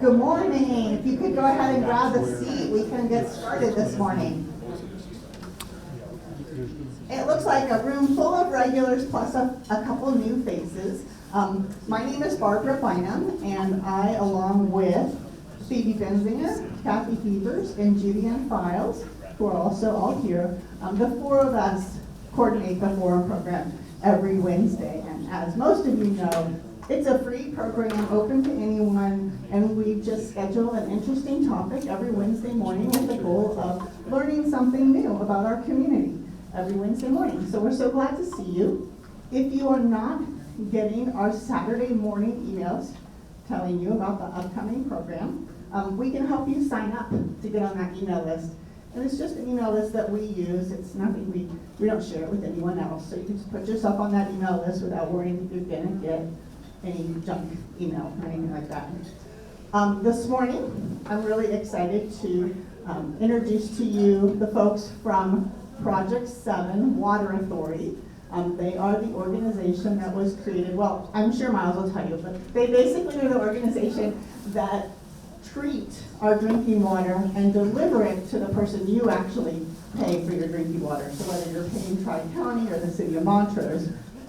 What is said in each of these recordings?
Good morning. If you could go ahead and grab a seat, we can get started this morning. It looks like a room full of regulars plus a couple new faces. My name is Barbara Bynum, and I, along with Phoebe Benzinger, Kathy Heavers, and Judy Ann Files, who are also all here, the four of us coordinate the forum program every Wednesday. And as most of you know, it's a free program open to anyone, and we just schedule an interesting topic every Wednesday morning with the goal of learning something new about our community every Wednesday morning. So we're so glad to see you. If you are not getting our Saturday morning emails telling you about the upcoming program, we can help you sign up to get on that email list. And it's just an email list that we use. It's nothing, we don't share it with anyone else. So you can just put yourself on that email list without worrying if you're gonna get any junk email or anything like that. This morning, I'm really excited to introduce to you the folks from Project 7 Water Authority. They are the organization that was created, well, I'm sure Miles will tell you, but they basically are the organization that treat our drinking water and deliver it to the person you actually pay for your drinking water. So whether you're paying Tri-County or the City of Montrose,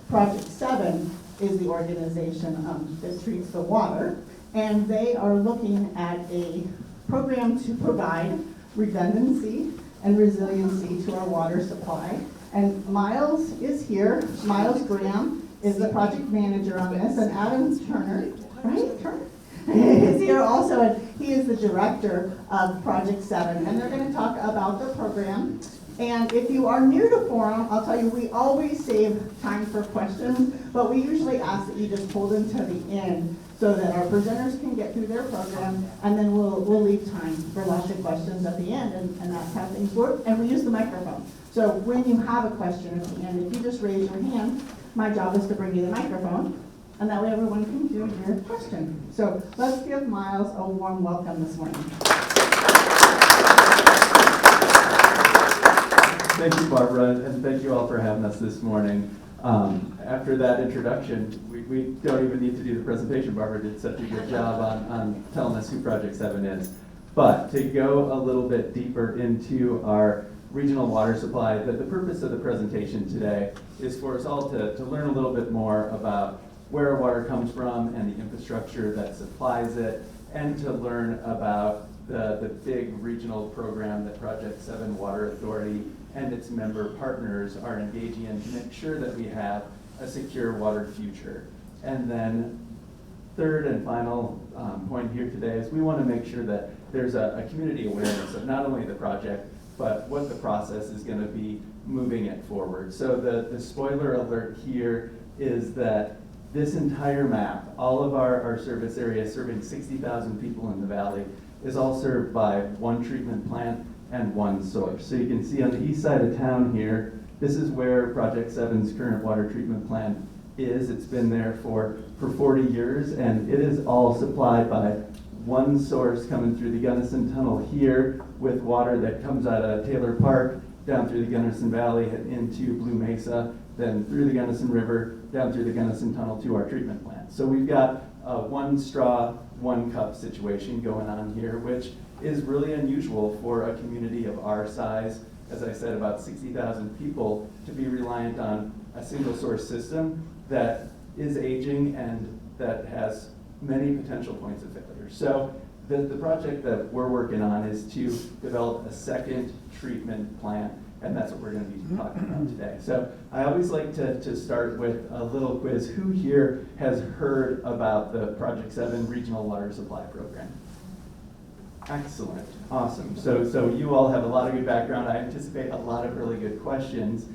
Project 7 is the organization that treats the water, and they are looking at a program to provide redundancy and resiliency to our water supply. And Miles is here. Miles Graham is the project manager on this, and Adam Turner, right? Turner? is here also, and he is the director of Project 7, and they're going to talk about the program. And if you are new to forum, I'll tell you, we always save time for questions, but we usually ask that you just hold them to the end so that our presenters can get through their program, and then we'll leave time for lots of questions at the end, and that's how things work. And we use the microphone. So when you have a question at the end, if you just raise your hand, my job is to bring you the microphone, and that way everyone can hear your question. So let's give Miles a warm welcome this morning. Thank you, Barbara, and thank you all for having us this morning. After that introduction, we don't even need to do the presentation. Barbara did such a good job on telling us who Project 7 is. But to go a little bit deeper into our regional water supply, the purpose of the presentation today is for us all to learn a little bit more about where our water comes from and the infrastructure that supplies it, and to learn about the big regional program that Project 7 Water Authority and its member partners are engaging in to make sure that we have a secure water future. And then third and final point here today is we want to make sure that there's a community awareness of not only the project, but what the process is going to be moving it forward. So the spoiler alert here is that this entire map, all of our service area serving 60,000 people in the valley, is all served by one treatment plant and one source. So you can see on the east side of town here, this is where Project 7's current water treatment plant is. It's been there for 40 years, and it is all supplied by one source coming through the Gunnison Tunnel here with water that comes out of Taylor Park, down through the Gunnison Valley and into Blue Mesa, then through the Gunnison River, down through the Gunnison Tunnel to our treatment plant. So we've got a one straw, one cup situation going on here, which is really unusual for a community of our size, as I said, about 60,000 people, to be reliant on a single source system that is aging and that has many potential points of failure. So the project that we're working on is to develop a second treatment plant, and that's what we're going to be talking about today. So I always like to start with a little quiz. Who here has heard about the Project 7 Regional Water Supply Program? Excellent, awesome. So you all have a lot of good background. I anticipate a lot of really good questions,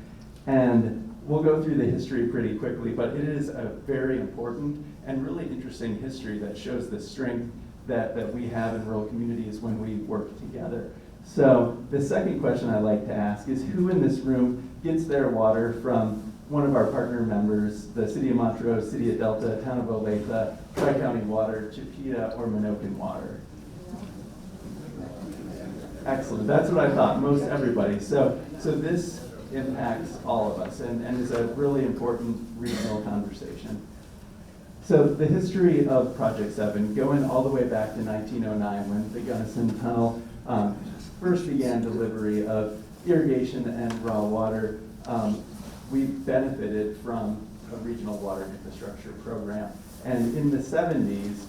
and we'll go through the history pretty quickly, but it is a very important and really interesting history that shows the strength that we have in rural communities when we work together. So the second question I like to ask is, who in this room gets their water from one of our partner members, the City of Montrose, City of Delta, Town of Olathe, Tri-County Water, Chipeta, or Menoken Water? Excellent, that's what I thought, most everybody. So this impacts all of us and is a really important regional conversation. So the history of Project 7, going all the way back to 1909 when the Gunnison Tunnel first began delivery of irrigation and raw water, we benefited from a regional water infrastructure program. And in the 70s,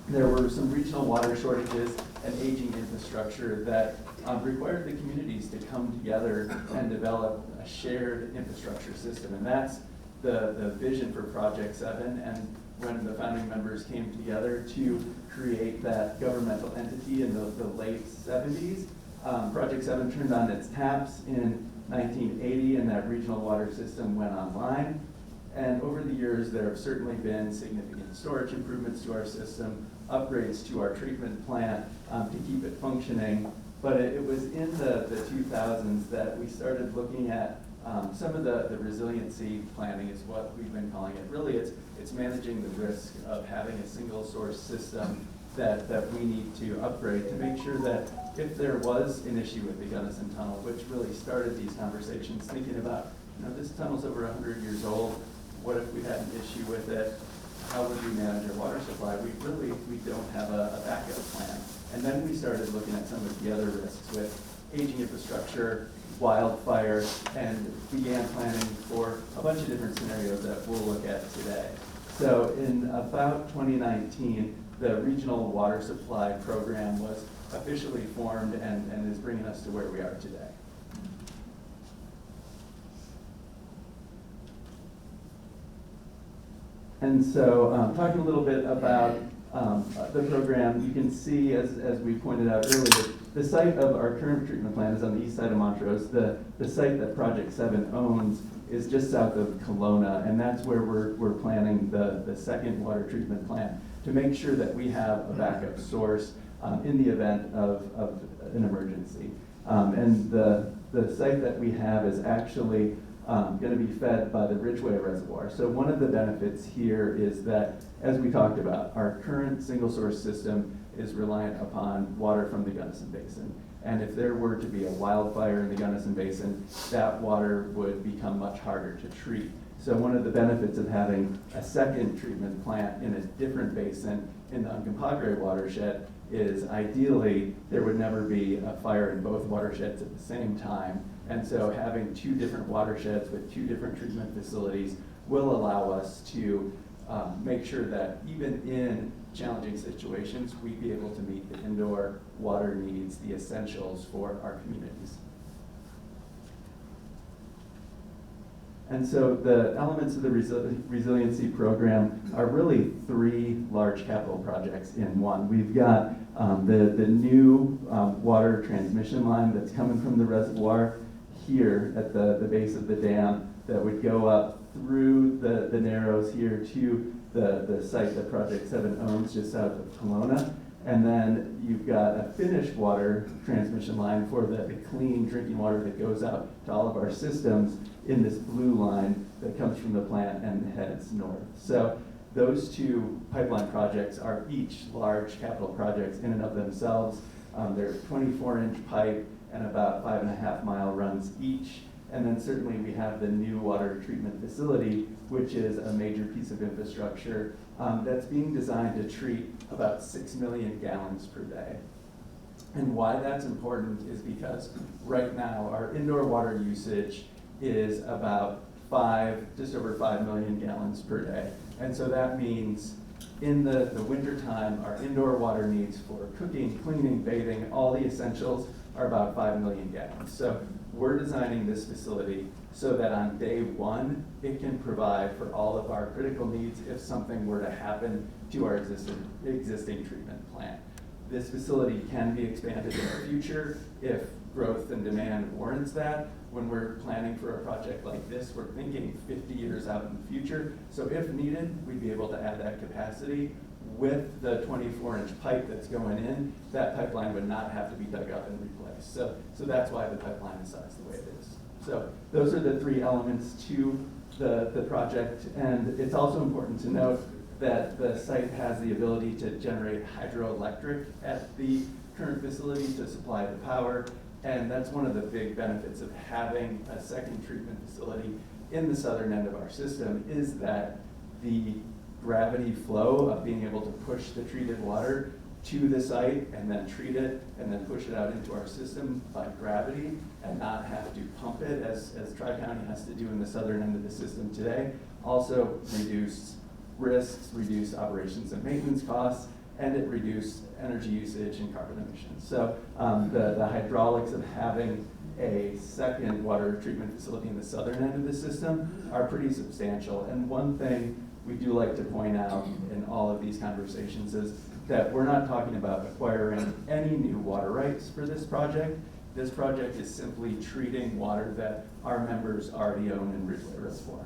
there were some regional water shortages and aging infrastructure that required the communities to come together and develop a shared infrastructure system. And that's the vision for Project 7, and when the founding members came together to create that governmental entity in the late 70s, Project 7 turned on its taps in 1980, and that regional water system went online. And over the years, there have certainly been significant storage improvements to our system, upgrades to our treatment plant to keep it functioning. But it was in the 2000s that we started looking at some of the resiliency planning is what we've been calling it. Really, it's managing the risk of having a single source system that we need to upgrade to make sure that if there was an issue with the Gunnison Tunnel, which really started these conversations, thinking about, this tunnel's over 100 years old, what if we had an issue with it? How would we manage our water supply? We don't have a backup plan. And then we started looking at some of the other risks with aging infrastructure, wildfire, and began planning for a bunch of different scenarios that we'll look at today. So in about 2019, the Regional Water Supply Program was officially formed and is bringing us to where we are today. And so talking a little bit about the program, you can see, as we pointed out earlier, the site of our current treatment plant is on the east side of Montrose. The site that Project 7 owns is just south of Kelowna, and that's where we're planning the second water treatment plant to make sure that we have a backup source in the event of an emergency. And the site that we have is actually going to be fed by the Ridgeway Reservoir. So one of the benefits here is that, as we talked about, our current single source system is reliant upon water from the Gunnison Basin. And if there were to be a wildfire in the Gunnison Basin, that water would become much harder to treat. So one of the benefits of having a second treatment plant in a different basin in the Uncompahgre watershed is ideally there would never be a fire in both watersheds at the same time. And so having two different watersheds with two different treatment facilities will allow us to make sure that even in challenging situations, we'd be able to meet the indoor water needs, the essentials for our communities. And so the elements of the resiliency program are really three large capital projects in one. We've got the new water transmission line that's coming from the reservoir here at the base of the dam that would go up through the narrows here to the site that Project 7 owns just south of Kelowna. And then you've got a finished water transmission line for the clean drinking water that goes out to all of our systems in this blue line that comes from the plant and heads north. So those two pipeline projects are each large capital projects in and of themselves. They're 24-inch pipe and about 5.5-mile runs each. And then certainly we have the new water treatment facility, which is a major piece of infrastructure that's being designed to treat about 6 million gallons per day. And why that's important is because right now our indoor water usage is about just over 5 million gallons per day. And so that means in the winter time, our indoor water needs for cooking, cleaning, bathing, all the essentials are about 5 million gallons. So we're designing this facility so that on day one, it can provide for all of our critical needs if something were to happen to our existing treatment plant. This facility can be expanded in the future if growth and demand warrants that. When we're planning for a project like this, we're thinking 50 years out in the future. So if needed, we'd be able to add that capacity. With the 24-inch pipe that's going in, that pipeline would not have to be dug up and replaced. So that's why the pipeline is sized the way it is. So those are the three elements to the project. And it's also important to note that the site has the ability to generate hydroelectric at the current facility to supply the power. And that's one of the big benefits of having a second treatment facility in the southern end of our system, is that the gravity flow of being able to push the treated water to the site and then treat it and then push it out into our system by gravity and not have to pump it as Tri-County has to do in the southern end of the system today. Also reduce risks, reduce operations and maintenance costs, and it reduced energy usage and carbon emissions. So the hydraulics of having a second water treatment facility in the southern end of the system are pretty substantial. And one thing we do like to point out in all of these conversations is that we're not talking about acquiring any new water rights for this project. This project is simply treating water that our members already own in Ridgeway Reservoir.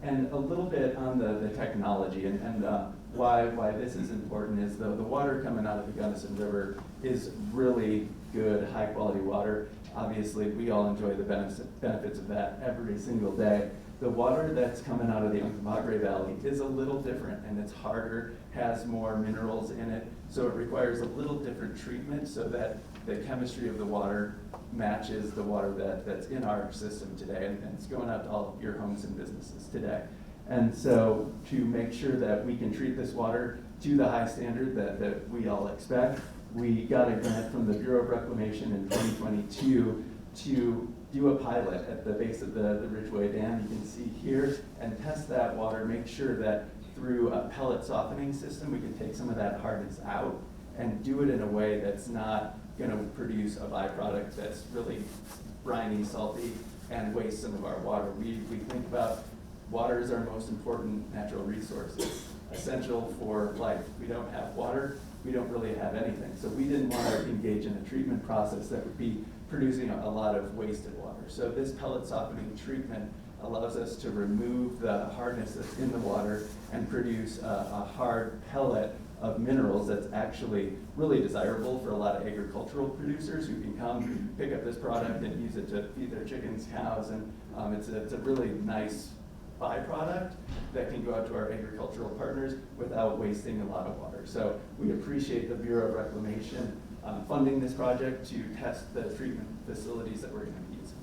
And a little bit on the technology and why this is important is the water coming out of the Gunnison River is really good, high quality water. Obviously, we all enjoy the benefits of that every single day. The water that's coming out of the Uncompahgre Valley is a little different, and it's harder, has more minerals in it, so it requires a little different treatment so that the chemistry of the water matches the water that's in our system today, and it's going out to all of your homes and businesses today. And so to make sure that we can treat this water to the high standard that we all expect, we got a grant from the Bureau of Reclamation in 2022 to do a pilot at the base of the Ridgeway Dam, you can see here, and test that water, make sure that through a pellet softening system, we can take some of that hardness out and do it in a way that's not gonna produce a byproduct that's really briny, salty, and waste some of our water. We think about water as our most important natural resource. It's essential for life. We don't have water, we don't really have anything. So we didn't want to engage in a treatment process that would be producing a lot of wasted water. So this pellet softening treatment allows us to remove the hardness that's in the water and produce a hard pellet of minerals that's actually really desirable for a lot of agricultural producers who can come pick up this product and use it to feed their chickens, cows, and it's a really nice byproduct that can go out to our agricultural partners without wasting a lot of water. So we appreciate the Bureau of Reclamation funding this project to test the treatment facilities that we're going to be using.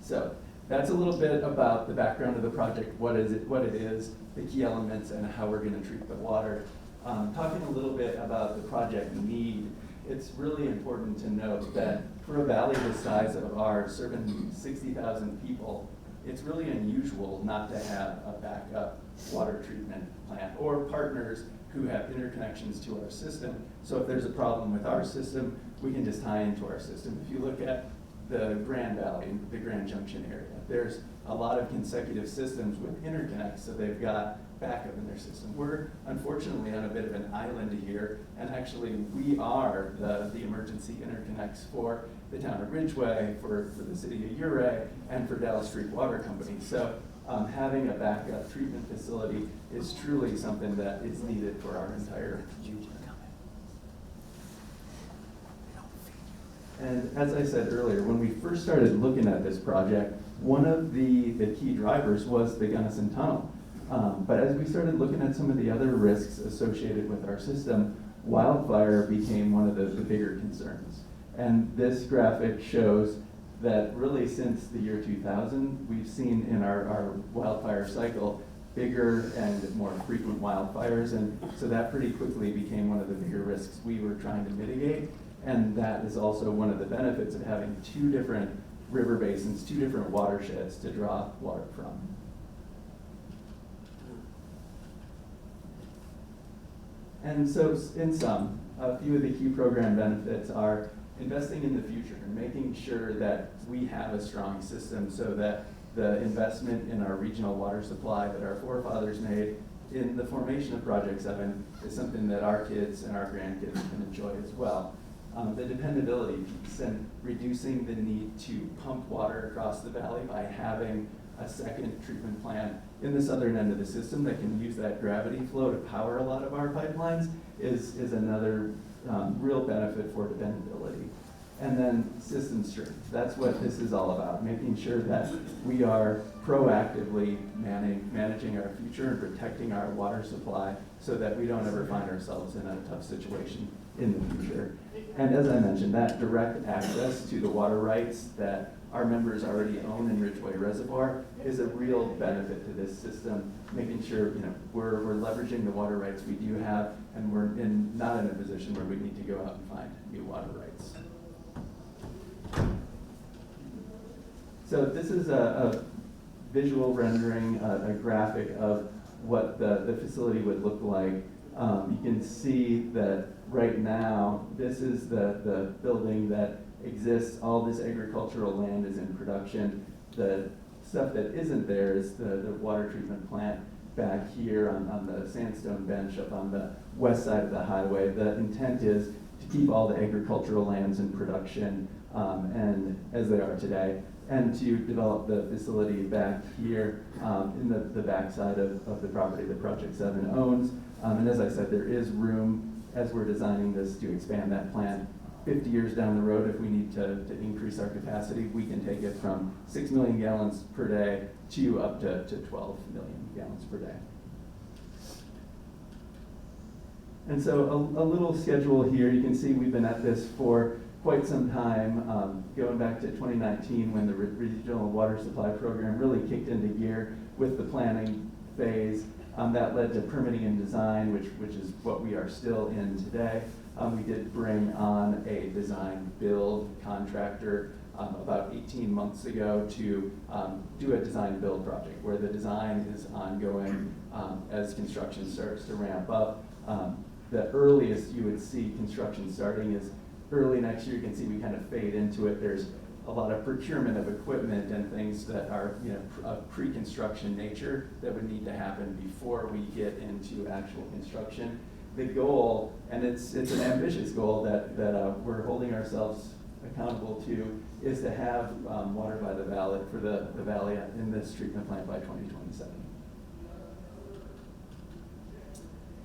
So that's a little bit about the background of the project, what it is, the key elements, and how we're going to treat the water. Talking a little bit about the project need, it's really important to note that for a valley the size of ours, serving 60,000 people, it's really unusual not to have a backup water treatment plant or partners who have interconnections to our system. So if there's a problem with our system, we can just tie into our system. If you look at the Grand Valley, the Grand Junction area, there's a lot of consecutive systems with interconnects, so they've got backup in their system. We're unfortunately on a bit of an island here, and actually we are the emergency interconnects for the town of Ridgeway, for the city of Ouray, and for Dallas Street Water Company. So having a backup treatment facility is truly something that is needed for our entire region. And as I said earlier, when we first started looking at this project, one of the key drivers was the Gunnison Tunnel. But as we started looking at some of the other risks associated with our system, wildfire became one of the bigger concerns. And this graphic shows that really since the year 2000, we've seen in our wildfire cycle bigger and more frequent wildfires. And so that pretty quickly became one of the bigger risks we were trying to mitigate. And that is also one of the benefits of having two different river basins, two different watersheds to draw water from. And so in sum, a few of the key program benefits are investing in the future and making sure that we have a strong system so that the investment in our regional water supply that our forefathers made in the formation of Project 7 is something that our kids and our grandkids can enjoy as well. The dependability piece and reducing the need to pump water across the valley by having a second treatment plant in the southern end of the system that can use that gravity flow to power a lot of our pipelines is another real benefit for dependability. And then system strength. That's what this is all about, making sure that we are proactively managing our future and protecting our water supply so that we don't ever find ourselves in a tough situation in the future. And as I mentioned, that direct access to the water rights that our members already own in Ridgeway Reservoir is a real benefit to this system, making sure we're leveraging the water rights we do have, and we're not in a position where we need to go out and find new water rights. So this is a visual rendering, a graphic of what the facility would look like. You can see that right now, this is the building that exists. All this agricultural land is in production. The stuff that isn't there is the water treatment plant back here on the sandstone bench up on the west side of the highway. The intent is to keep all the agricultural lands in production and as they are today, and to develop the facility back here in the backside of the property that Project 7 owns. And as I said, there is room as we're designing this to expand that plant. 50 years down the road, if we need to increase our capacity, we can take it from 6 million gallons per day to up to 12 million gallons per day. And so a little schedule here. You can see we've been at this for quite some time, going back to 2019 when the Regional Water Supply Program really kicked into gear with the planning phase. That led to permitting and design, which is what we are still in today. We did bring on a design build contractor about 18 months ago to do a design build project where the design is ongoing as construction starts to ramp up. The earliest you would see construction starting is early next year. You can see we kind of fade into it. There's a lot of procurement of equipment and things that are of pre-construction nature that would need to happen before we get into actual construction. The goal, and it's an ambitious goal that we're holding ourselves accountable to, is to have water by the valley for the valley in this treatment plant by 2027.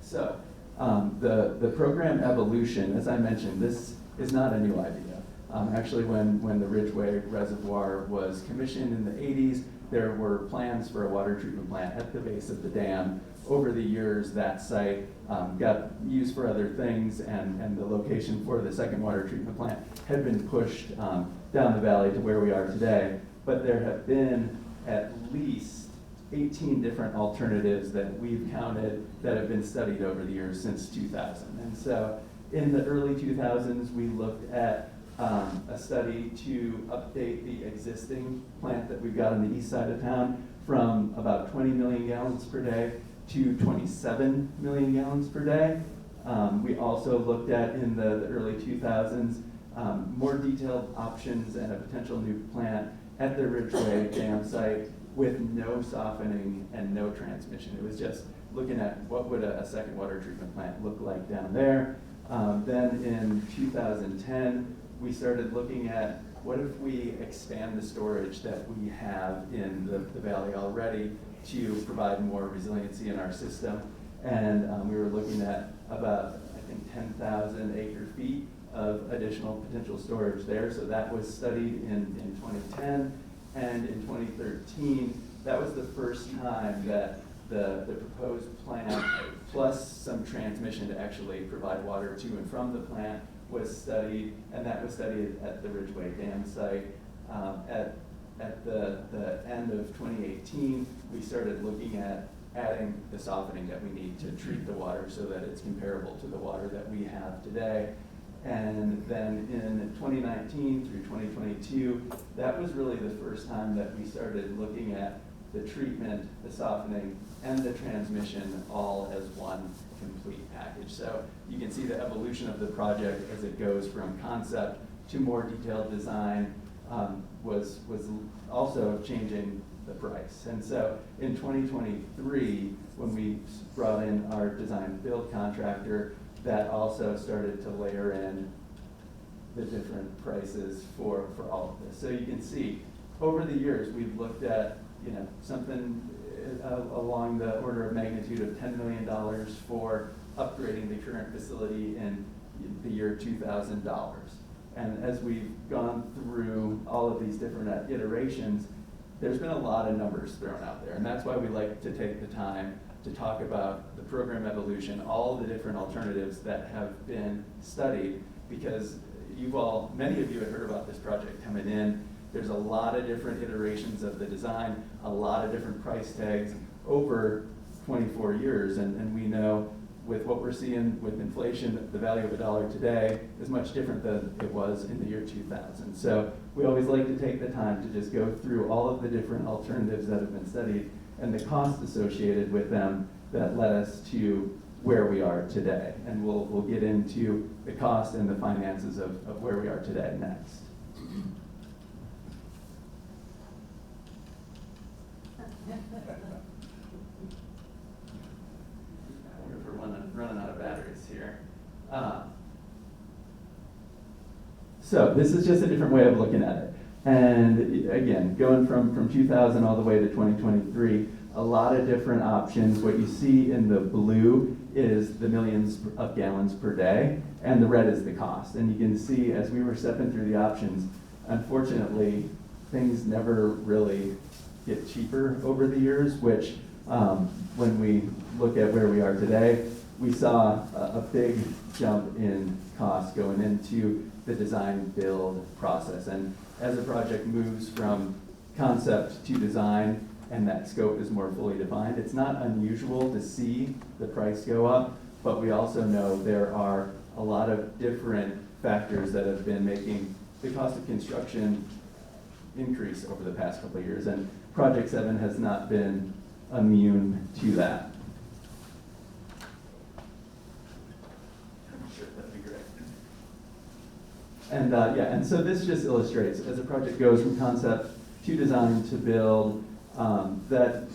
So the program evolution, as I mentioned, this is not a new idea. Actually, when the Ridgeway Reservoir was commissioned in the 80s, there were plans for a water treatment plant at the base of the dam. Over the years, that site got used for other things, and the location for the second water treatment plant had been pushed down the valley to where we are today. But there have been at least 18 different alternatives that we've counted that have been studied over the years since 2000. And so in the early 2000s, we looked at a study to update the existing plant that we've got on the east side of town from about 20 million gallons per day to 27 million gallons per day. We also looked at, in the early 2000s, more detailed options and a potential new plant at the Ridgeway Dam site with no softening and no transmission. It was just looking at what would a second water treatment plant look like down there. Then in 2010, we started looking at what if we expand the storage that we have in the valley already to provide more resiliency in our system. And we were looking at about, I think, 10,000 acre feet of additional potential storage there. So that was studied in 2010. And in 2013, that was the first time that the proposed plant, plus some transmission to actually provide water to and from the plant, was studied, and that was studied at the Ridgeway Dam site. At the end of 2018, we started looking at adding the softening that we need to treat the water so that it's comparable to the water that we have today. And then in 2019 through 2022, that was really the first time that we started looking at the treatment, the softening, and the transmission all as one complete package. So you can see the evolution of the project as it goes from concept to more detailed design was also changing the price. And so in 2023, when we brought in our design build contractor, that also started to layer in the different prices for all of this. So you can see over the years, we've looked at something along the order of magnitude of $10 million for upgrading the current facility in the year $2,000. And as we've gone through all of these different iterations, there's been a lot of numbers thrown out there. And that's why we like to take the time to talk about the program evolution, all the different alternatives that have been studied, because many of you have heard about this project coming in. there's a lot of different iterations of the design, a lot of different price tags over 24 years, and we know with what we're seeing with inflation, the value of a dollar today is much different than it was in the year 2000. So we always like to take the time to just go through all of the different alternatives that have been studied and the costs associated with them that led us to where we are today. And we'll get into the cost and the finances of where we are today next. We're running out of batteries here. So this is just a different way of looking at it. And again, going from 2000 all the way to 2023, a lot of different options. What you see in the blue is the millions of gallons per day, and the red is the cost. And you can see as we were stepping through the options, unfortunately, things never really get cheaper over the years, which when we look at where we are today, we saw a big jump in cost going into the design build process. And as a project moves from concept to design and that scope is more fully defined, it's not unusual to see the price go up, but we also know there are a lot of different factors that have been making the cost of construction increase over the past couple of years, and Project 7 has not been immune to that. Sure, that'd be great. And and so this just illustrates, as a project goes from concept to design to build, that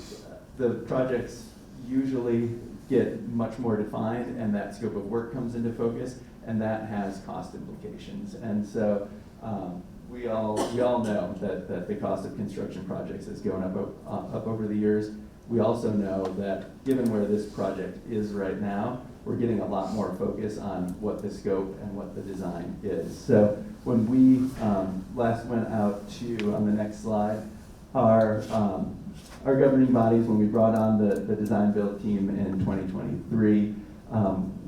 the projects usually get much more defined, and that scope of work comes into focus, and that has cost implications. And so we all know that the cost of construction projects has gone up over the years. We also know that given where this project is right now, we're getting a lot more focus on what the scope and what the design is. So when we last went out to, on the next slide, our governing bodies, when we brought on the design build team in 2023,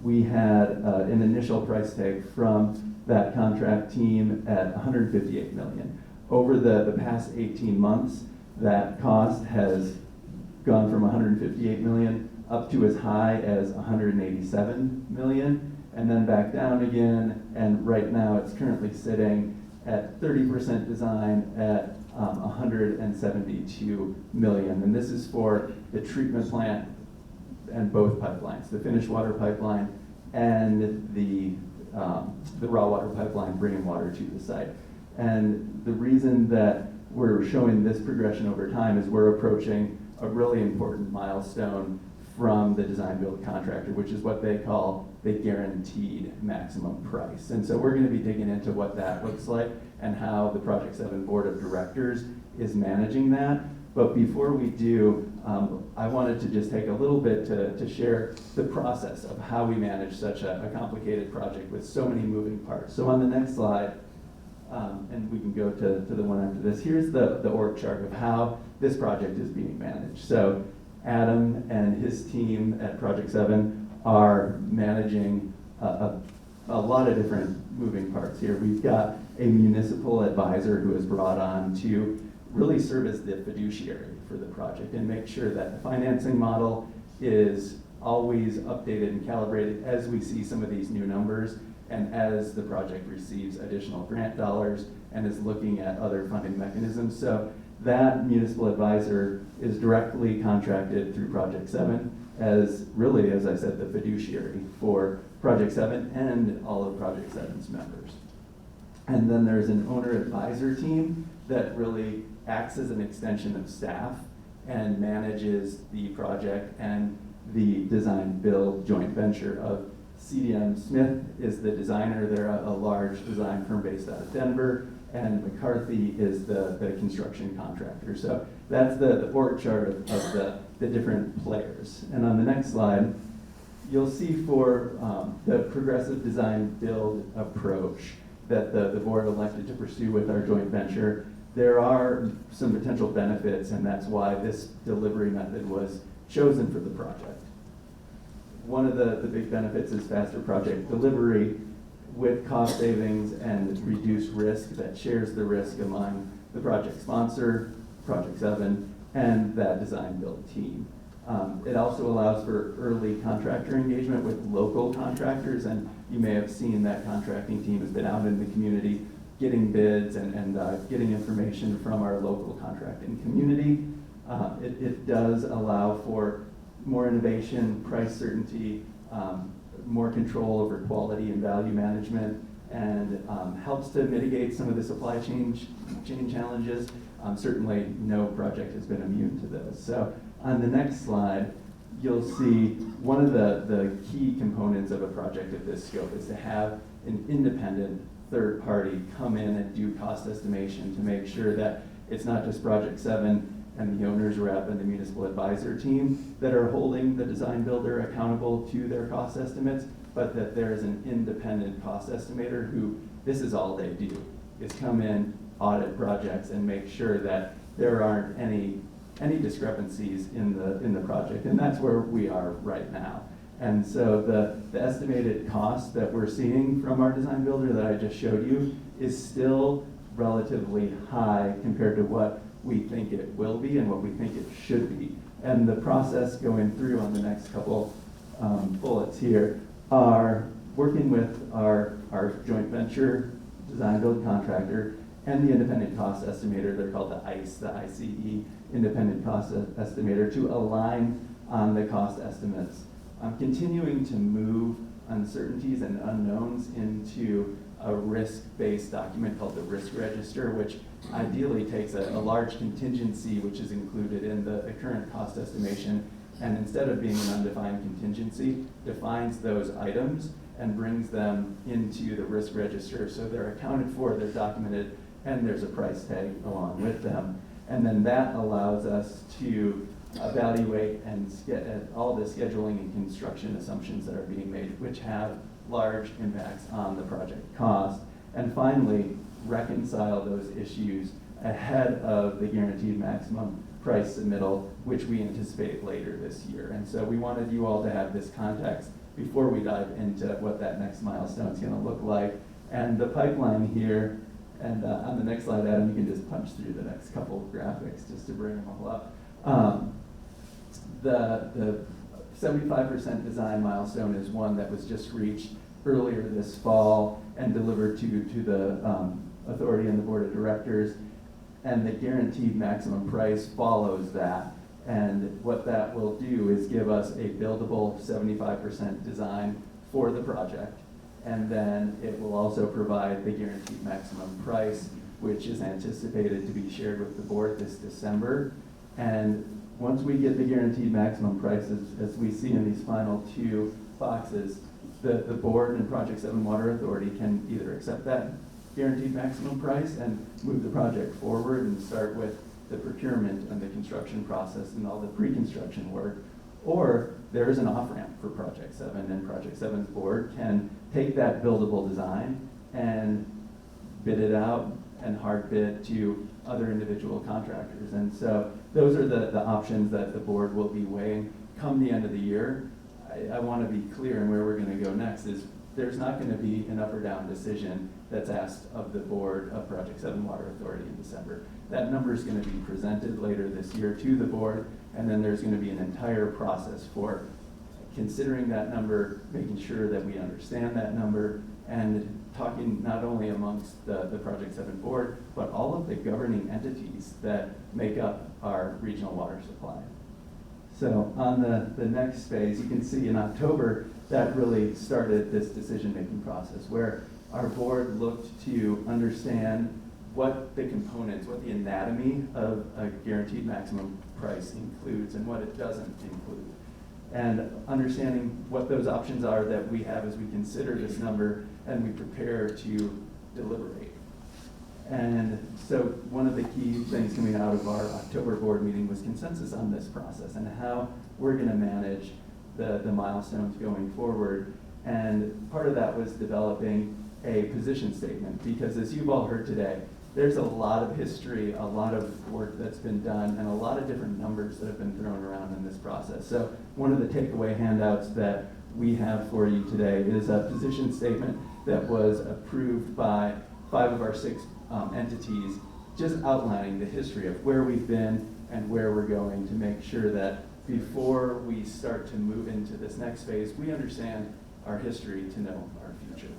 we had an initial price tag from that contract team at $158 million. Over the past 18 months, that cost has gone from $158 million up to as high as $187 million, and then back down again, and right now it's currently sitting at 30% design at $172 million. And this is for the treatment plant and both pipelines, the finished water pipeline and the raw water pipeline bringing water to the site. And the reason that we're showing this progression over time is we're approaching a really important milestone from the design build contractor, which is what they call the guaranteed maximum price. And so we're going to be digging into what that looks like and how the Project 7 Board of Directors is managing that. But before we do, I wanted to just take a little bit to share the process of how we manage such a complicated project with so many moving parts. So on the next slide, and we can go to the one after this, here's the org chart of how this project is being managed. So Adam and his team at Project 7 are managing a lot of different moving parts here. We've got a municipal advisor who is brought on to really serve as the fiduciary for the project and make sure that the financing model is always updated and calibrated as we see some of these new numbers and as the project receives additional grant dollars and is looking at other funding mechanisms. So that municipal advisor is directly contracted through Project 7 as really, as I said, the fiduciary for Project 7 and all of Project 7's members. And then there's an owner advisor team that really acts as an extension of staff and manages the project and the design build joint venture of CDM Smith is the designer. They're a large design firm based out of Denver, and McCarthy is the construction contractor. So that's the org chart of the different players. And on the next slide, you'll see for the progressive design build approach that the board elected to pursue with our joint venture, there are some potential benefits, and that's why this delivery method was chosen for the project. One of the big benefits is faster project delivery with cost savings and reduced risk that shares the risk among the project sponsor, Project 7, and that design build team. It also allows for early contractor engagement with local contractors, and you may have seen that contracting team has been out in the community getting bids and getting information from our local contracting community. It does allow for more innovation, price certainty, more control over quality and value management, and helps to mitigate some of the supply chain challenges. Certainly no project has been immune to those. So on the next slide, you'll see one of the key components of a project of this scope is to have an independent third party come in and do cost estimation to make sure that it's not just Project 7 and the owner's rep and the municipal advisor team that are holding the design builder accountable to their cost estimates, but that there is an independent cost estimator who, this is all they do, is come in, audit projects, and make sure that there aren't any discrepancies in the project, and that's where we are right now. And so the estimated cost that we're seeing from our design builder that I just showed you is still relatively high compared to what we think it will be and what we think it should be. And the process going through on the next couple bullets here are working with our joint venture design build contractor and the independent cost estimator. They're called the ICE, independent cost estimator, to align on the cost estimates. I'm continuing to move uncertainties and unknowns into a risk-based document called the risk register, which ideally takes a large contingency, which is included in the current cost estimation, and instead of being an undefined contingency, defines those items and brings them into the risk register so they're accounted for, they're documented, and there's a price tag along with them. And then that allows us to evaluate and all the scheduling and construction assumptions that are being made, which have large impacts on the project cost. And finally, reconcile those issues ahead of the guaranteed maximum price submittal, which we anticipate later this year. And so we wanted you all to have this context before we dive into what that next milestone is going to look like. And the pipeline here, and on the next slide, Adam, you can just punch through the next couple of graphics just to bring them all up. The 75% design milestone is one that was just reached earlier this fall and delivered to the authority and the board of directors, and the guaranteed maximum price follows that. And what that will do is give us a buildable 75% design for the project, and then it will also provide the guaranteed maximum price, which is anticipated to be shared with the board this December. And once we get the guaranteed maximum prices, as we see in these final two boxes, the board and Project 7 Water Authority can either accept that guaranteed maximum price and move the project forward and start with the procurement and the construction process and all the pre-construction work, or there is an off-ramp for Project 7, and Project 7's board can take that buildable design and bid it out and hard bid to other individual contractors. And so those are the options that the board will be weighing come the end of the year. I want to be clear in where we're going to go next is there's not going to be an up or down decision that's asked of the board of Project 7 Water Authority in December. That number is going to be presented later this year to the board, and then there's going to be an entire process for considering that number, making sure that we understand that number, and talking not only amongst the Project 7 board, but all of the governing entities that make up our regional water supply. So on the next phase, you can see in October, that really started this decision-making process where our board looked to understand what the components, what the anatomy of a guaranteed maximum price includes and what it doesn't include. And understanding what those options are that we have as we consider this number and we prepare to deliberate. And so one of the key things coming out of our October board meeting was consensus on this process and how we're going to manage the milestones going forward. And part of that was developing a position statement, because as you've all heard today, there's a lot of history, a lot of work that's been done, and a lot of different numbers that have been thrown around in this process. So one of the takeaway handouts that we have for you today is a position statement that was approved by 5 of our 6 entities just outlining the history of where we've been and where we're going to make sure that before we start to move into this next phase, we understand our history to know our future.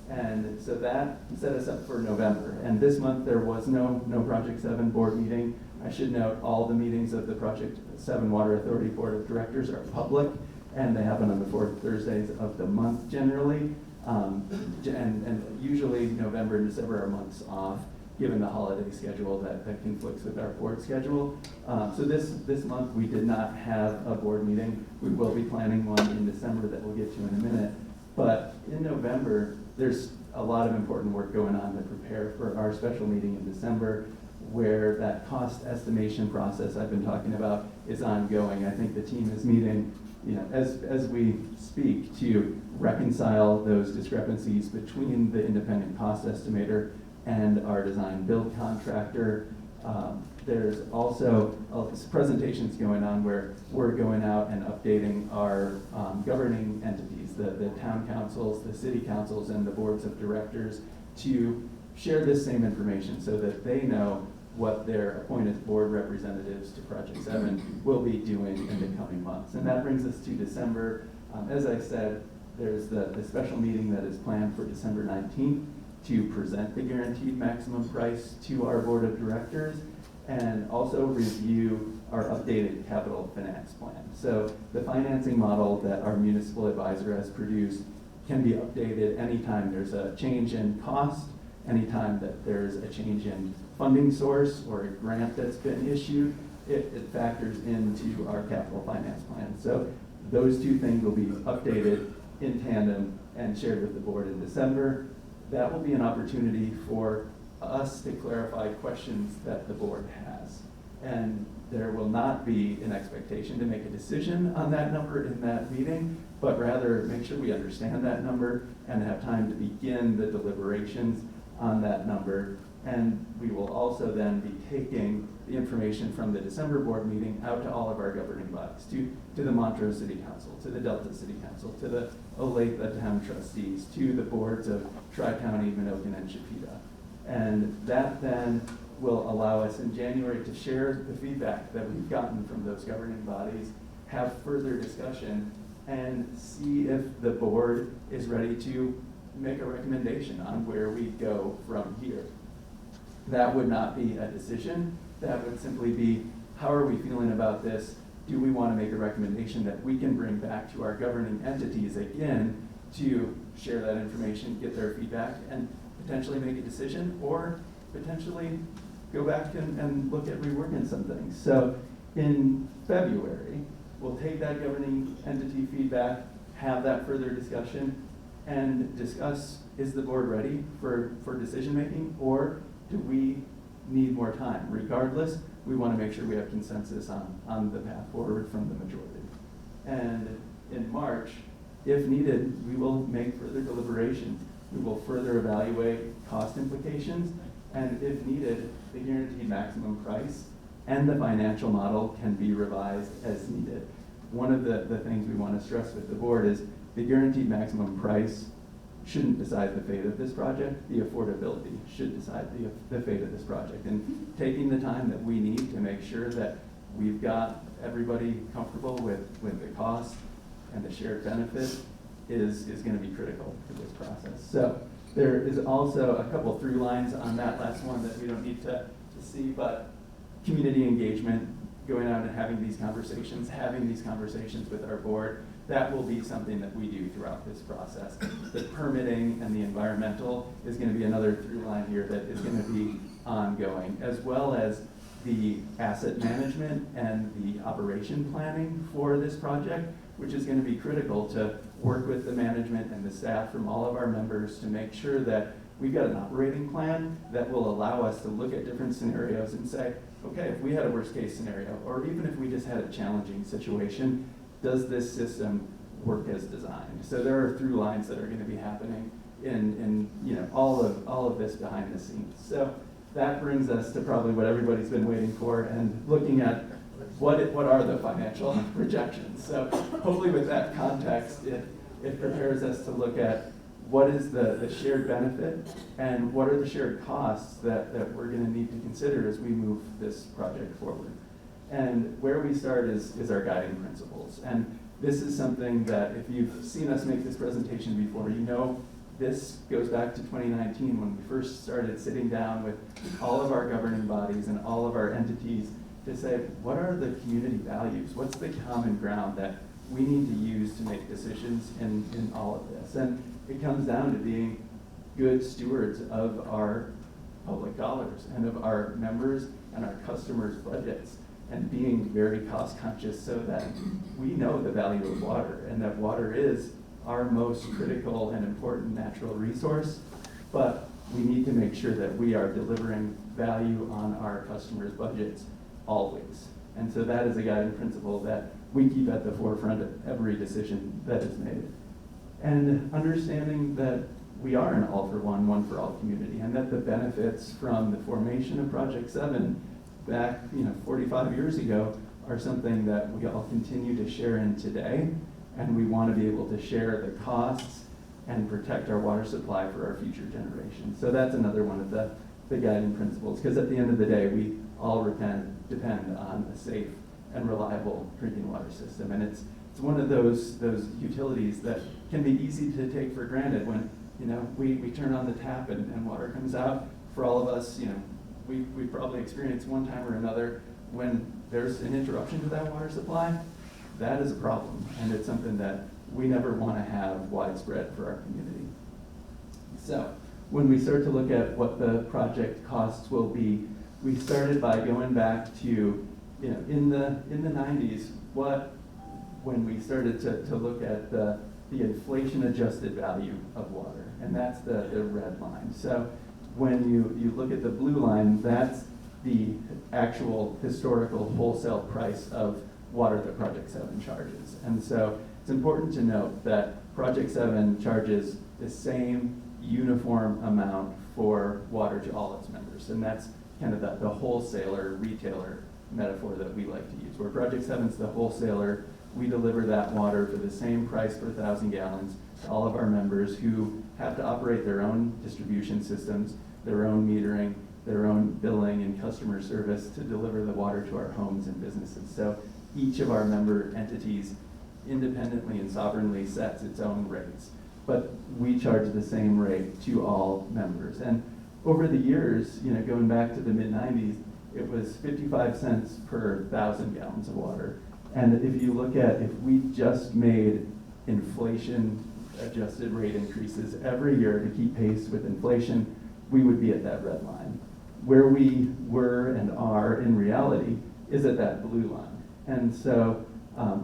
And so that set us up for November. And this month there was no Project 7 board meeting. I should note all the meetings of the Project 7 Water Authority Board of Directors are public, and they happen on the fourth Thursdays of the month generally. And usually November and December are months off, given the holiday schedule that conflicts with our board schedule. So this month we did not have a board meeting. We will be planning one in December that we'll get to in a minute. But in November, there's a lot of important work going on to prepare for our special meeting in December, where that cost estimation process I've been talking about is ongoing. I think the team is meeting, as we speak, to reconcile those discrepancies between the independent cost estimator and our design build contractor. There's also presentations going on where we're going out and updating our governing entities, the town councils, the city councils, and the boards of directors, to share this same information so that they know what their appointed board representatives to Project 7 will be doing in the coming months. And that brings us to December. As I said, there's the special meeting that is planned for December 19th to present the guaranteed maximum price to our board of directors, and also review our updated capital finance plan. So the financing model that our municipal advisor has produced can be updated anytime there's a change in cost, anytime that there's a change in funding source or a grant that's been issued. It factors into our capital finance plan. So those two things will be updated in tandem and shared with the board in December. That will be an opportunity for us to clarify questions that the board has. And there will not be an expectation to make a decision on that number in that meeting, but rather make sure we understand that number and have time to begin the deliberations on that number. And we will also then be taking the information from the December board meeting out to all of our governing bodies, to the Montrose City Council, to the Delta City Council, to the Olathe Town Trustees, to the boards of Tri-County, Menoken, and Chipeta. And that then will allow us in January to share the feedback that we've gotten from those governing bodies, have further discussion, and see if the board is ready to make a recommendation on where we go from here. That would not be a decision. That would simply be, how are we feeling about this? Do we want to make a recommendation that we can bring back to our governing entities again to share that information, get their feedback, and potentially make a decision, or potentially go back and look at reworking some things. So in February, we'll take that governing entity feedback, have that further discussion, and discuss, is the board ready for decision making, or do we need more time? Regardless, we want to make sure we have consensus on the path forward from the majority. And in March, if needed, we will make further deliberations. We will further evaluate cost implications, and if needed, the guaranteed maximum price and the financial model can be revised as needed. One of the things we want to stress with the board is the guaranteed maximum price shouldn't decide the fate of this project. The affordability should decide the fate of this project. And taking the time that we need to make sure that we've got everybody comfortable with the cost and the shared benefit is going to be critical to this process. So there is also a couple through lines on that last one that we don't need to see, but community engagement, going out and having these conversations with our board, that will be something that we do throughout this process. The permitting and the environmental is going to be another through line here that is going to be ongoing, as well as the asset management and the operation planning for this project, which is going to be critical to work with the management and the staff from all of our members to make sure that we've got an operating plan that will allow us to look at different scenarios and say, okay, if we had a worst case scenario, or even if we just had a challenging situation, does this system work as designed? So there are through lines that are going to be happening in all of this behind the scenes. So that brings us to probably what everybody's been waiting for, and looking at what are the financial projections. So hopefully with that context, it prepares us to look at what is the shared benefit and what are the shared costs that we're going to need to consider as we move this project forward. And where we start is our guiding principles. And this is something that if you've seen us make this presentation before, you know this goes back to 2019 when we first started sitting down with all of our governing bodies and all of our entities to say, what are the community values? What's the common ground that we need to use to make decisions in all of this? And it comes down to being good stewards of our public dollars and of our members and our customers' budgets, and being very cost conscious so that we know the value of water and that water is our most critical and important natural resource, but we need to make sure that we are delivering value on our customers' budgets always. And so that is a guiding principle that we keep at the forefront of every decision that is made. And understanding that we are an all-for-one, one-for-all community, and that the benefits from the formation of Project 7 back 45 years ago are something that we all continue to share in today, and we want to be able to share the costs and protect our water supply for our future generations. So that's another one of the guiding principles, because at the end of the day, we all depend on a safe and reliable drinking water system. And it's one of those utilities that can be easy to take for granted when we turn on the tap and water comes out. For all of us, we probably experienced one time or another when there's an interruption to that water supply. That is a problem, and it's something that we never want to have widespread for our community. So when we start to look at what the project costs will be, we started by going back to in the 90s, when we started to look at the inflation adjusted value of water, and that's the red line. So when you look at the blue line, that's the actual historical wholesale price of water that Project 7 charges. And so it's important to note that Project 7 charges the same uniform amount for water to all its members, and that's kind of the wholesaler, retailer metaphor that we like to use. Where Project 7's the wholesaler, we deliver that water for the same price per 1,000 gallons to all of our members who have to operate their own distribution systems, their own metering, their own billing and customer service to deliver the water to our homes and businesses. So each of our member entities independently and sovereignly sets its own rates, but we charge the same rate to all members. And over the years, going back to the mid-90s, it was 55 cents per 1,000 gallons of water. And if you look at, if we just made inflation adjusted rate increases every year to keep pace with inflation, we would be at that red line. Where we were and are in reality is at that blue line. And so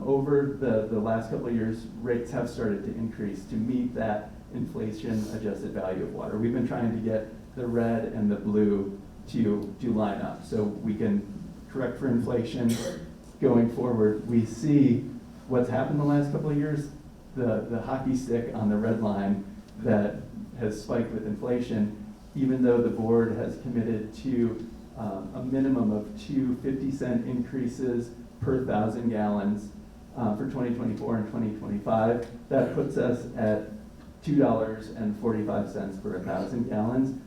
over the last couple of years, rates have started to increase to meet that inflation adjusted value of water. We've been trying to get the red and the blue to line up so we can correct for inflation. Going forward, we see what's happened the last couple of years, the hockey stick on the red line that has spiked with inflation, even though the board has committed to a minimum of 2 50-cent increases per 1,000 gallons for 2024 and 2025. That puts us at $2.45 per 1,000 gallons.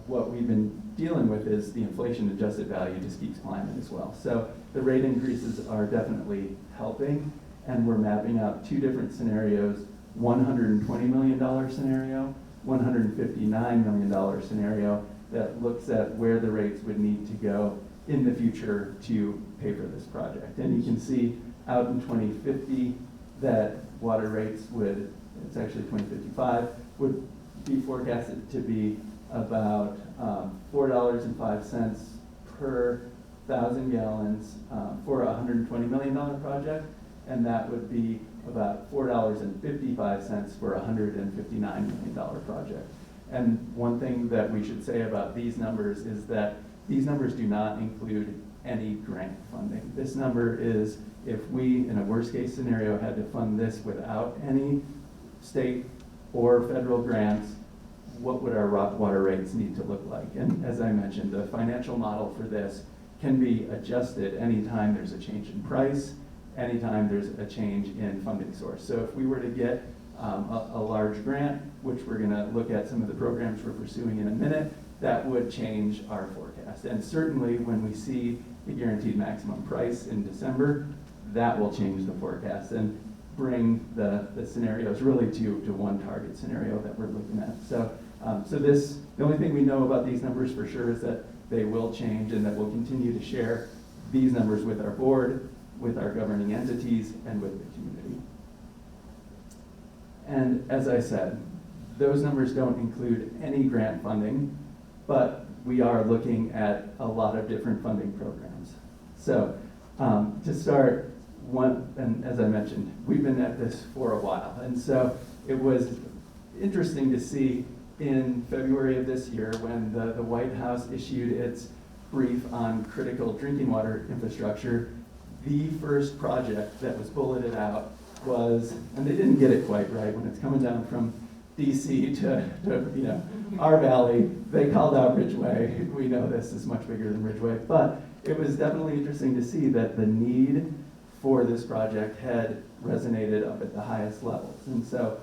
What we've been dealing with is the inflation adjusted value just keeps climbing as well. So the rate increases are definitely helping, and we're mapping out two different scenarios, $120 million scenario, $159 million scenario that looks at where the rates would need to go in the future to pay for this project. And you can see out in 2050 that water rates would, it's actually 2055, would be forecasted to be about $4.05 per 1,000 gallons for a $120 million project, and that would be about $4.55 for a $159 million project. And one thing that we should say about these numbers is that these numbers do not include any grant funding. This number is if we, in a worst case scenario, had to fund this without any state or federal grants, what would our water rates need to look like? And as I mentioned, the financial model for this can be adjusted anytime there's a change in price, anytime there's a change in funding source. So if we were to get a large grant, which we're going to look at some of the programs we're pursuing in a minute, that would change our forecast. And certainly when we see the guaranteed maximum price in December, that will change the forecast and bring the scenarios really to one target scenario that we're looking at. So, the only thing we know about these numbers for sure is that they will change, and that we'll continue to share these numbers with our board, with our governing entities, and with the community. And as I said, those numbers don't include any grant funding, but we are looking at a lot of different funding programs. So to start, and as I mentioned, we've been at this for a while, and so it was interesting to see in February of this year when the White House issued its brief on critical drinking water infrastructure. The first project that was bulleted out was, and they didn't get it quite right, when it's coming down from DC to our valley, they called out Ridgeway. We know this is much bigger than Ridgeway, but it was definitely interesting to see that the need for this project had resonated up at the highest levels. And so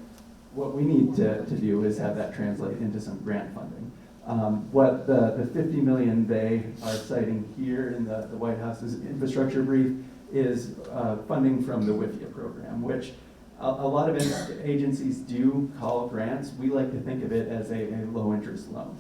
what we need to do is have that translate into some grant funding. What the $50 million they are citing here in the White House's infrastructure brief is funding from the WIFIA program, which a lot of agencies do call grants. We like to think of it as a low interest loan.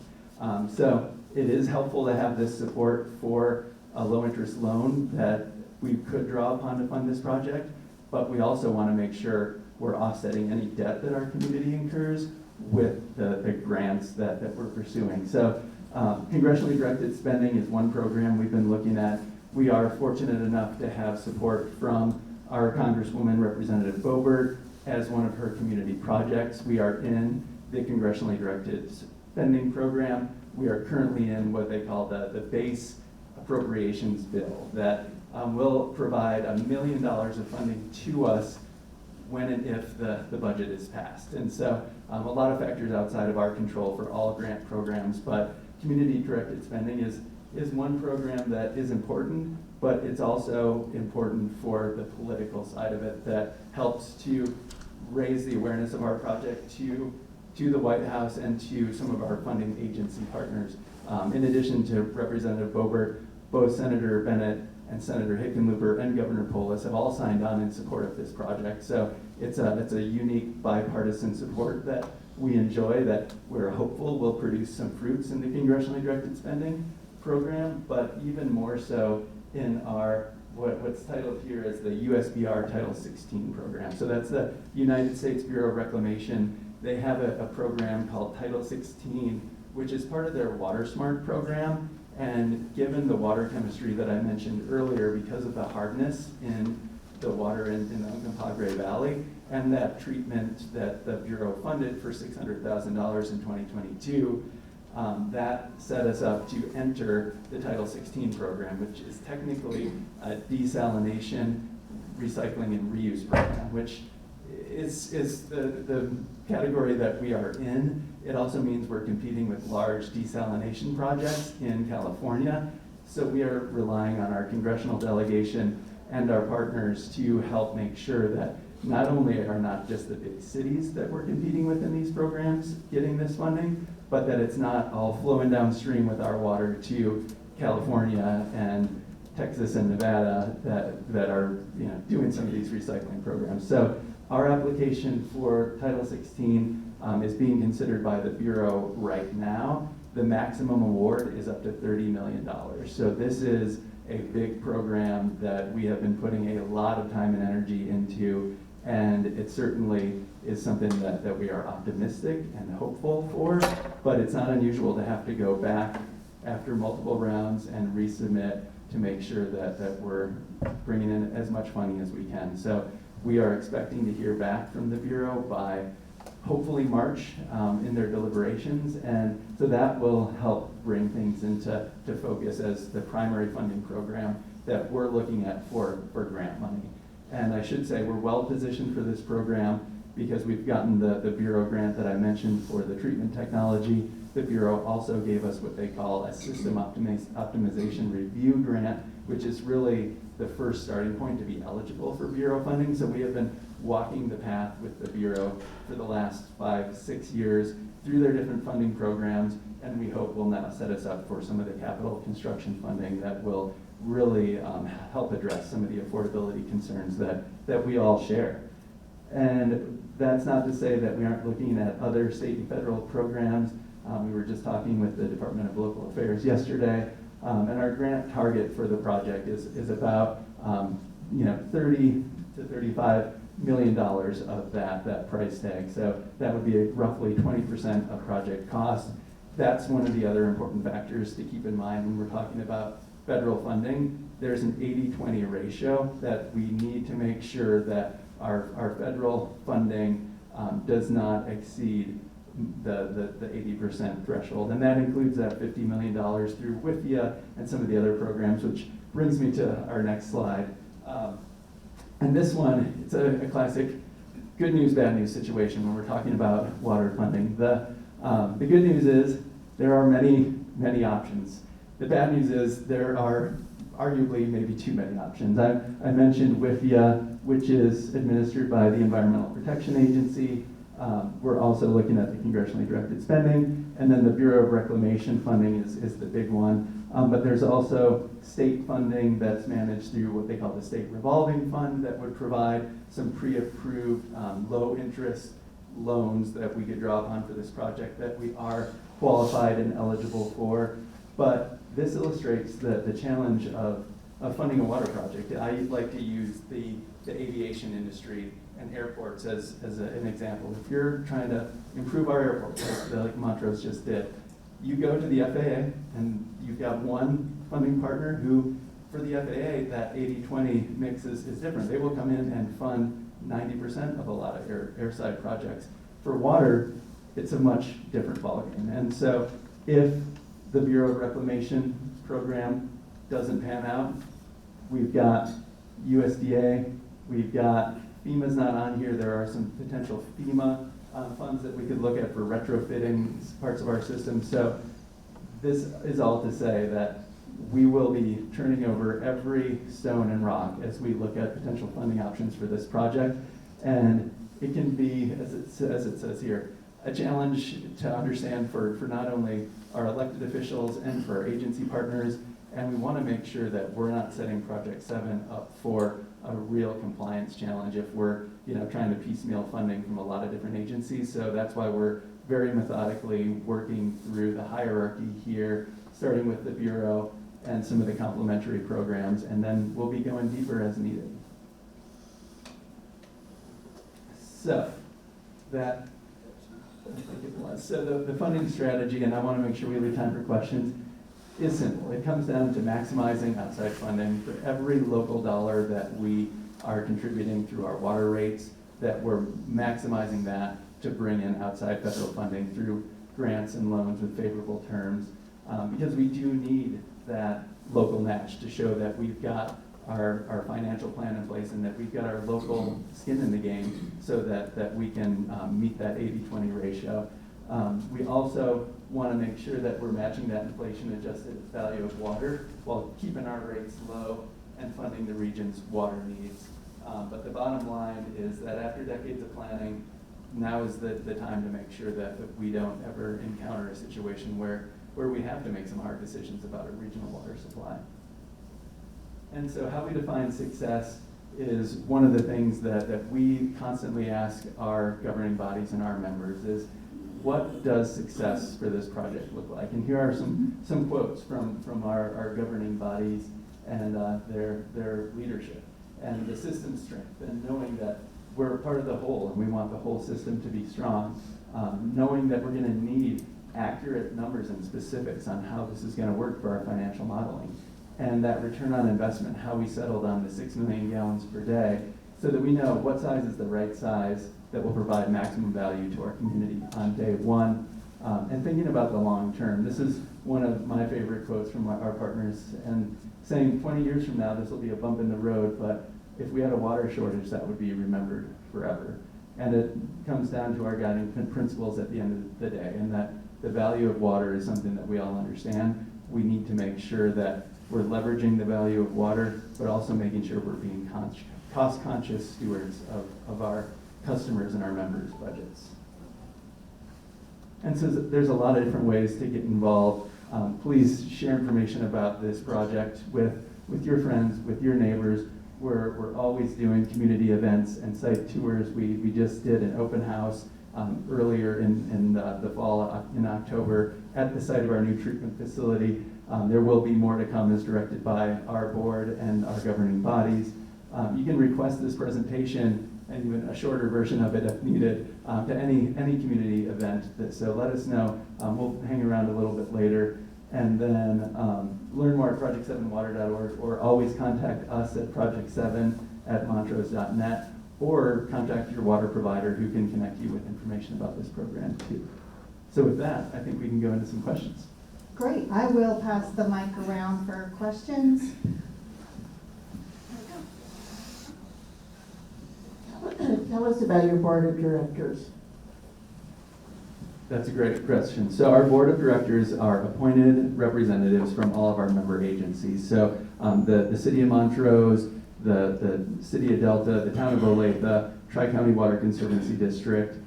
So it is helpful to have this support for a low interest loan that we could draw upon to fund this project, but we also want to make sure we're offsetting any debt that our community incurs with the grants that we're pursuing. So congressionally directed spending is one program we've been looking at. We are fortunate enough to have support from our Congresswoman Representative Boebert as one of her community projects. We are in the congressionally directed spending program. We are currently in what they call the base appropriations bill that will provide $1 million of funding to us when and if the budget is passed. And so a lot of factors outside of our control for all grant programs, but community-directed spending is one program that is important, but it's also important for the political side of it that helps to raise the awareness of our project to the White House and to some of our funding agency partners. In addition to Representative Boebert, both Senator Bennett and Senator Hickenlooper and Governor Polis have all signed on in support of this project. So it's a unique bipartisan support that we enjoy, that we're hopeful will produce some fruits in the congressionally directed spending program, but even more so in our what's titled here as the USBR Title 16 program. So that's the United States Bureau of Reclamation. They have a program called Title 16, which is part of their Water Smart program. And given the water chemistry that I mentioned earlier, because of the hardness in the water in the Uncompahgre Valley, and that treatment that the Bureau funded for $600,000 in 2022, that set us up to enter the Title 16 program, which is technically a desalination, recycling, and reuse program, which is the category that we are in. It also means we're competing with large desalination projects in California. So we are relying on our congressional delegation and our partners to help make sure that not only are not just the big cities that we're competing with in these programs getting this funding, but that it's not all flowing downstream with our water to California and Texas and Nevada that are doing some of these recycling programs. So our application for Title 16 is being considered by the Bureau right now. The maximum award is up to $30 million. So this is a big program that we have been putting a lot of time and energy into, and it certainly is something that we are optimistic and hopeful for, but it's not unusual to have to go back after multiple rounds and resubmit to make sure that we're bringing in as much funding as we can. So we are expecting to hear back from the Bureau by hopefully March in their deliberations, and so that will help bring things into focus as the primary funding program that we're looking at for grant money. And I should say we're well positioned for this program because we've gotten the Bureau grant that I mentioned for the treatment technology. The Bureau also gave us what they call a system optimization review grant, which is really the first starting point to be eligible for Bureau funding. So we have been walking the path with the Bureau for the last 5-6 years through their different funding programs, and we hope will now set us up for some of the capital construction funding that will really help address some of the affordability concerns that we all share. And that's not to say that we aren't looking at other state and federal programs. We were just talking with the Department of Local Affairs yesterday, and our grant target for the project is about $30 to $35 million of that price tag. So that would be roughly 20% of project cost. That's one of the other important factors to keep in mind when we're talking about federal funding. There's an 80-20 ratio that we need to make sure that our federal funding does not exceed the 80% threshold. And that includes that $50 million through WIFIA and some of the other programs, which brings me to our next slide. And this one, it's a classic good news, bad news situation when we're talking about water funding. The good news is there are many, many options. The bad news is there are arguably maybe too many options. I mentioned WIFIA, which is administered by the Environmental Protection Agency. We're also looking at the congressionally directed spending, and then the Bureau of Reclamation funding is the big one. But there's also state funding that's managed through what they call the State Revolving Fund that would provide some pre-approved low-interest loans that we could draw upon for this project that we are qualified and eligible for. But this illustrates the challenge of funding a water project. I like to use the aviation industry and airports as an example. If you're trying to improve our airport, like Montrose just did, you go to the FAA and you've got one funding partner who, for the FAA, that 80-20 mix is different. They will come in and fund 90% of a lot of airside projects. For water, it's a much different ballgame. And so if the Bureau of Reclamation program doesn't pan out, we've got USDA, we've got FEMA's not on here. There are some potential FEMA funds that we could look at for retrofitting parts of our system. So this is all to say that we will be turning over every stone and rock as we look at potential funding options for this project. And it can be, as it says here, a challenge to understand for not only our elected officials and for our agency partners. And we want to make sure that we're not setting Project 7 up for a real compliance challenge if we're trying to piecemeal funding from a lot of different agencies. So that's why we're very methodically working through the hierarchy here, starting with the Bureau and some of the complementary programs, and then we'll be going deeper as needed. So that, I think it was. So the funding strategy, and I want to make sure we leave time for questions, is simple. It comes down to maximizing outside funding for every local dollar that we are contributing through our water rates, that we're maximizing that to bring in outside federal funding through grants and loans with favorable terms, because we do need that local match to show that we've got our financial plan in place and that we've got our local skin in the game so that we can meet that 80-20 ratio. We also want to make sure that we're matching that inflation-adjusted value of water while keeping our rates low and funding the region's water needs. But the bottom line is that after decades of planning, now is the time to make sure that we don't ever encounter a situation where we have to make some hard decisions about a regional water supply. And so how we define success is one of the things that we constantly ask our governing bodies and our members is, what does success for this project look like? And here are some quotes from our governing bodies and their leadership and the system strength, and knowing that we're part of the whole and we want the whole system to be strong, knowing that we're going to need accurate numbers and specifics on how this is going to work for our financial modeling, and that return on investment, how we settled on the 6 million gallons per day, so that we know what size is the right size that will provide maximum value to our community on day one. And thinking about the long term, this is one of my favorite quotes from our partners, and saying 20 years from now, this will be a bump in the road, but if we had a water shortage, that would be remembered forever. And it comes down to our guiding principles at the end of the day, and that the value of water is something that we all understand. We need to make sure that we're leveraging the value of water, but also making sure we're being cost-conscious stewards of our customers and our members' budgets. And so there's a lot of different ways to get involved. Please share information about this project with your friends, with your neighbors. We're always doing community events and site tours. We just did an open house earlier in the fall, in October, at the site of our new treatment facility. There will be more to come as directed by our board and our governing bodies. You can request this presentation and even a shorter version of it if needed to any community event. So let us know. We'll hang around a little bit later. And then learn more at project7water.org, or always contact us at project7@montrose.net, or contact your water provider who can connect you with information about this program too. So with that, I think we can go into some questions. Great. I will pass the mic around for questions. Tell us about your board of directors. That's a great question. So our board of directors are appointed representatives from all of our member agencies. So the City of Montrose, the City of Delta, the Town of Olathe, Tri-County Water Conservancy District,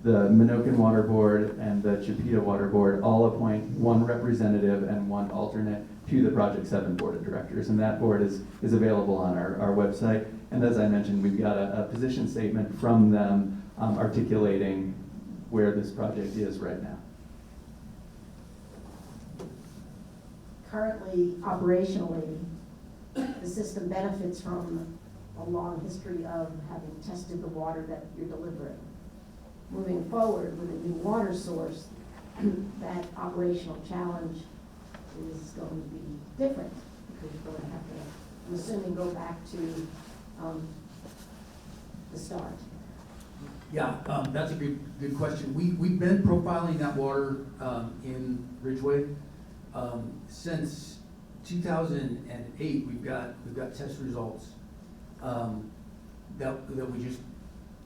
the Menoken Water Board, and the Chipeta Water Board all appoint one representative and one alternate to the Project 7 Board of Directors. And that board is available on our website. And as I mentioned, we've got a position statement from them articulating where this project is right now. Currently, operationally, the system benefits from a long history of having tested the water that you're delivering. Moving forward with a new water source, that operational challenge is going to be different, because you're going to have to, I'm assuming, go back to the start. Yeah, that's a good question. We've been profiling that water in Ridgeway since 2008. We've got test results that we just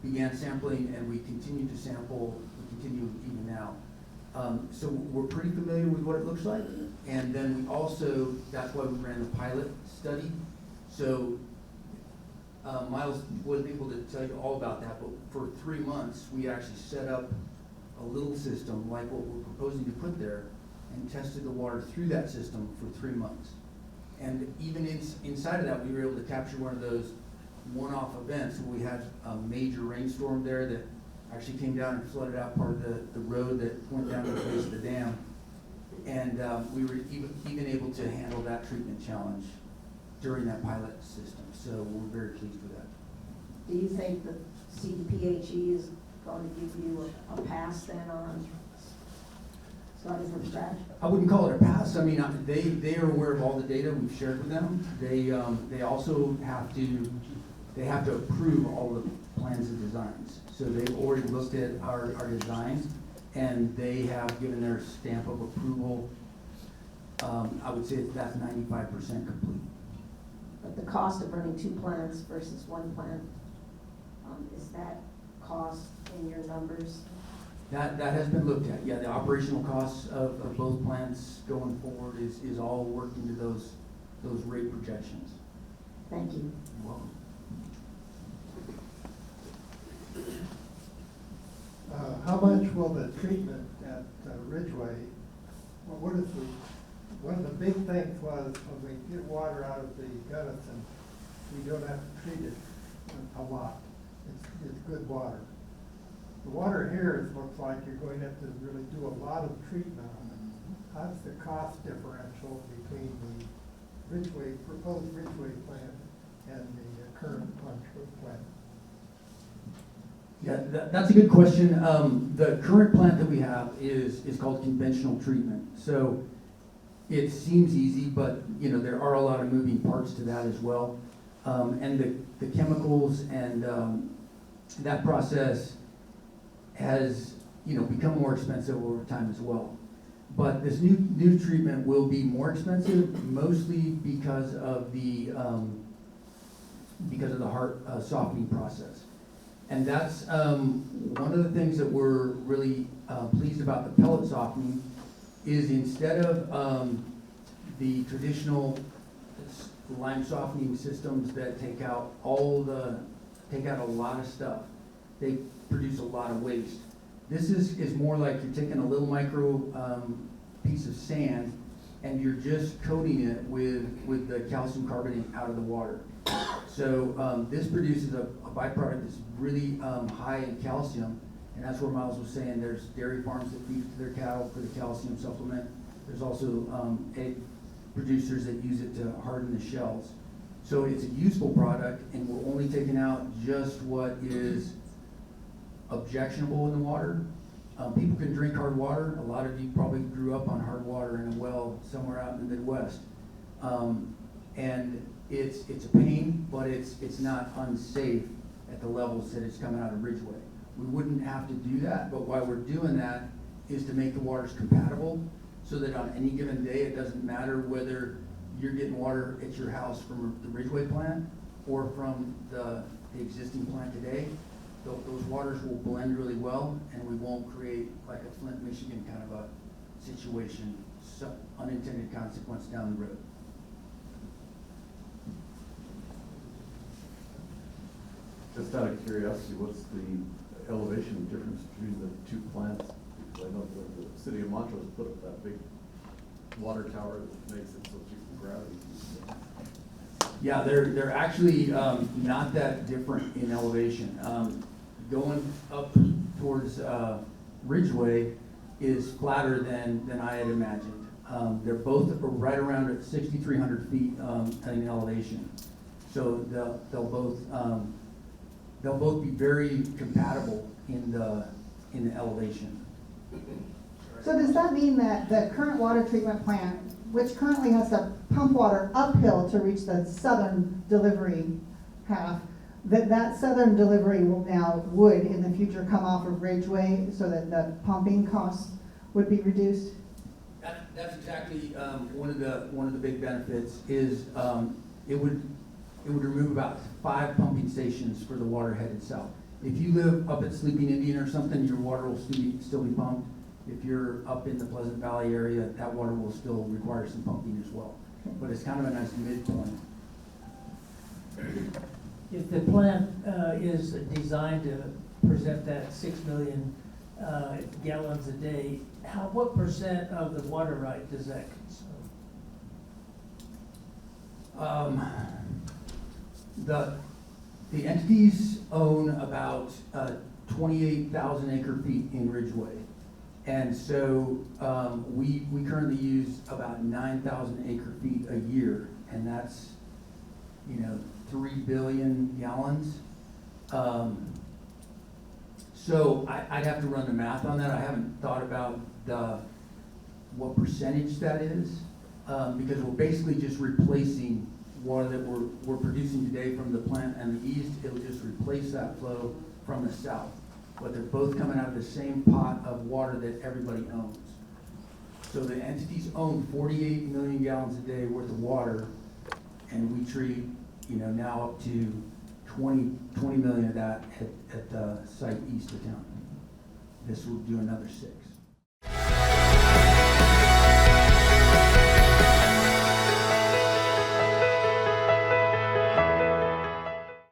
began sampling, and we continue to sample. We continue even now. So we're pretty familiar with what it looks like, and then we also, that's why we ran the pilot study. So Miles wasn't able to tell you all about that, but for 3 months, we actually set up a little system like what we're proposing to put there and tested the water through that system for 3 months. And even inside of that, we were able to capture one of those one-off events where we had a major rainstorm there that actually came down and flooded out part of the road that went down to the base of the dam. And we were even able to handle that treatment challenge during that pilot system. So we're very pleased with that. Do you think the CDPHE is going to give you a pass then on starting from scratch? I wouldn't call it a pass. I mean, they are aware of all the data we've shared with them. They also have to approve all the plans and designs. So they've already looked at our designs, and they have given their stamp of approval. I would say that's 95% complete. But the cost of running 2 plants versus 1 plant, is that cost in your numbers? That has been looked at. Yeah, the operational costs of both plants going forward is all worked into those rate projections. Thank you. You're welcome. How much will the treatment at Ridgeway, well, one of the big things was when we get water out of the Gunnison, we don't have to treat it a lot. It's good water. The water here looks like you're going to have to really do a lot of treatment on it. How's the cost differential between the proposed Ridgeway plant and the current Montrose plant? Yeah, that's a good question. The current plant that we have is called conventional treatment. So it seems easy, but there are a lot of moving parts to that as well. And the chemicals and that process has become more expensive over time as well. But this new treatment will be more expensive, mostly because of the heart softening process. And that's one of the things that we're really pleased about the pellet softening is instead of the traditional lime softening systems that take out a lot of stuff. They produce a lot of waste. This is more like you're taking a little micro piece of sand and you're just coating it with the calcium carbonate out of the water. So this produces a byproduct that's really high in calcium, and that's where Miles was saying there's dairy farms that feed it to their cattle for the calcium supplement. There's also egg producers that use it to harden the shells. So it's a useful product, and we're only taking out just what is objectionable in the water. People can drink hard water. A lot of you probably grew up on hard water in a well somewhere out in the Midwest. And it's a pain, but it's not unsafe at the levels that it's coming out of Ridgeway. We wouldn't have to do that, but why we're doing that is to make the waters compatible so that on any given day, it doesn't matter whether you're getting water at your house from the Ridgeway plant or from the existing plant today. Those waters will blend really well, and we won't create like a Flint, Michigan kind of a situation, unintended consequence down the road. Just out of curiosity, what's the elevation difference between the two plants? Because I know the City of Montrose put up that big water tower that makes it so cheap and gravity. Yeah, they're actually not that different in elevation. Going up towards Ridgeway is flatter than I had imagined. They're both right around at 6,300 feet in elevation. So they'll both be very compatible in the elevation. So does that mean that the current water treatment plant, which currently has to pump water uphill to reach the southern delivery half, that southern delivery would in the future come off of Ridgeway so that the pumping costs would be reduced? That's exactly one of the big benefits is it would remove about 5 pumping stations for the water headed south. If you live up at Sleeping Indian or something, your water will still be pumped. If you're up in the Pleasant Valley area, that water will still require some pumping as well. But it's kind of a nice midpoint. If the plant is designed to present that 6 million gallons a day, what % of the water right does that consume? The entities own about 28,000 acre feet in Ridgeway. And so we currently use about 9,000 acre feet a year, and that's 3 billion gallons. So I'd have to run the math on that. I haven't thought about what percentage that is, because we're basically just replacing water that we're producing today from the plant and the east. It'll just replace that flow from the south. But they're both coming out of the same pot of water that everybody owns. So the entities own 48 million gallons a day worth of water, and we treat now up to 20 million of that at the site east of town. This will do another 6.